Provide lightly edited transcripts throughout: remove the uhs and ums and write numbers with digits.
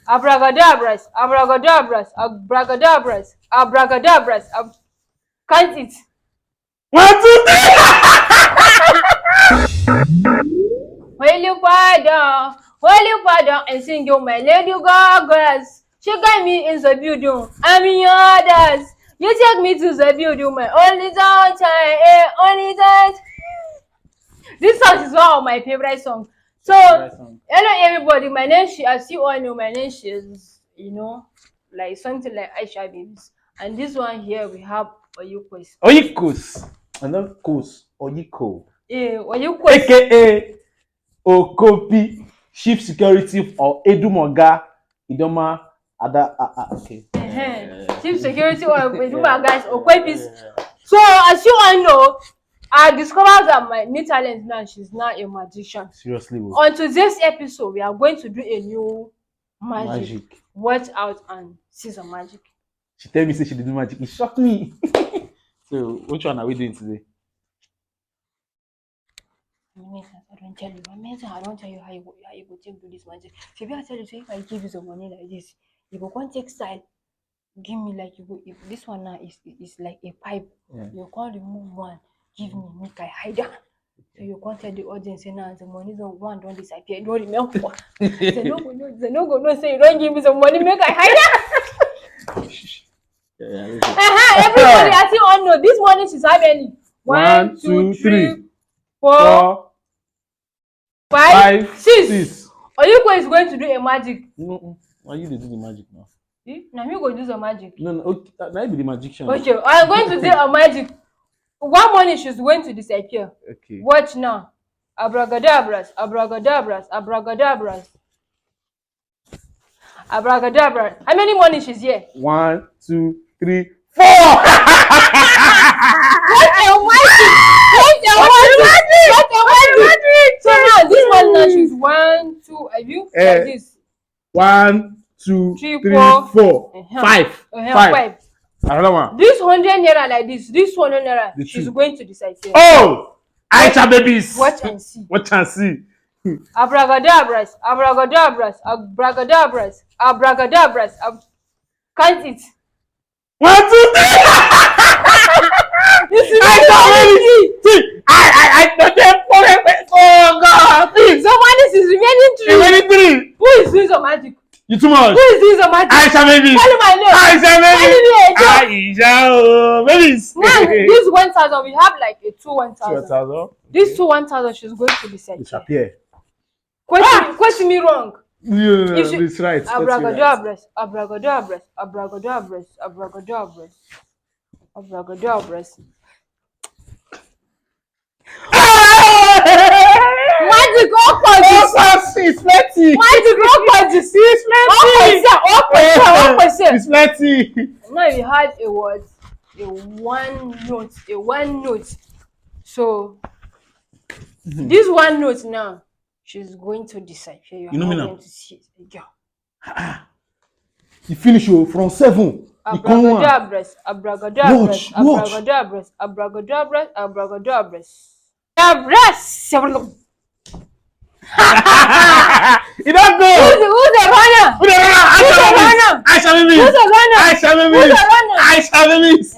Abracadabras, abracadabras, abracadabras, abracadabras. Can't it? 1, 2, 3. Will you pardon and sing your my lady Gagas? She got me in the building. I'm in your others. You take me to the building, my only time, only time. This song is one of my favorite songs. So, hello everybody. My name is, as you all know, my name is, like something like Aisha Babies. And this one here we have Oyikos. Oyikos. Another Kos. Oyiko. Oyikos. AKA Okopi, Chief Security or Edumoga Idoma Ada. Okay. Chief Security or Edumoga guys Okopis. So, as you all know, I discovered that my new talent now, she's now a magician. Seriously. On today's episode, we are going to do a new magic. Watch out and see some magic. She tell me say she did do magic. It shocked me. So, which one are we doing today? I don't tell you. I don't tell you how you go take do this magic. So if I tell you, so if I give you some money like this, you go come take style. Give me like you go. If this one now is like a pipe. Yeah. You can't remove one. Give me, make I hide that. So you can't tell the audience say now the money don't disappear. Don't remember. They no go no say you don't give me some money, make I hide that. Everybody, I think all know this money she's have any. 1, 2, 3, 4, 5, 6. Oyiko is going to do a magic. No, why you do the magic now? Now you go do some magic. No, okay, now be the magician. Okay, I'm going to do a magic. One morning she's going to disappear. Okay. Watch now. Abracadabras, abracadabras, abracadabras. Abracadabra. How many mornings she's here? 1, 2, 3, 4. What a magic! So now this one now she's 1, 2. Have you like this? 1, 2, 3, 4, 5. 5. Another one. This 100 naira like this. This 100 naira. She's going to disappear. Oh, Aisha Babies. Watch and see. Watch and see. Abracadabras, abracadabras, abracadabras, abracadabras. Can't it? 1, 2, 3. You see, I don't forget. Oh God, please. Somebody is remaining 3. Remaining 3. Who is doing some magic? You too much. Who is doing some magic? Aisha Babies. Tell my name. Aisha Babies. Aisha Babies. Now this 1,000 we have like a 2,000. 2,000. This 2,000 she's going to disappear. Question me wrong. Yeah, that's right. Abracadabras, abracadabras, abracadabras, abracadabras, abracadabras. Magic opposite. It's plenty. Magic opposite. It's Opposite. It's plenty. Now we had a word, a one note. So this one note now, she's going to disappear. You know me now. Going to see it. Yeah. You finish from 7. Abracadabras, abracadabras, abracadabras, abracadabras, abracadabras. Abracadabras. You don't go. Who's the runner? Aisha Babies.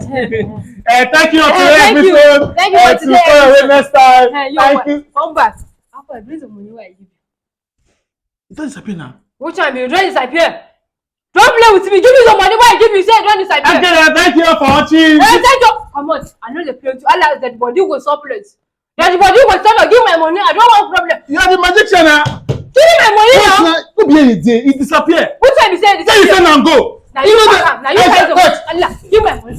Thank you for today's episode. Thank you for today. Next time. Thank you. Come back. After I bring some money, where I give you. It doesn't disappear now. Which time you don't disappear? Don't play with me. Give me some money. Why I give you? Say don't disappear. Okay, thank you for watching. Thank you. Come on. I know the play too. I like that body will surplus. That body will stop. Give my money. I don't want problem. You are the magician now. Give me my money now. Don't be any day. It disappear. Which time you say it Say disappear? you send and go. Now you come. Now you find the money. Allah, give my money.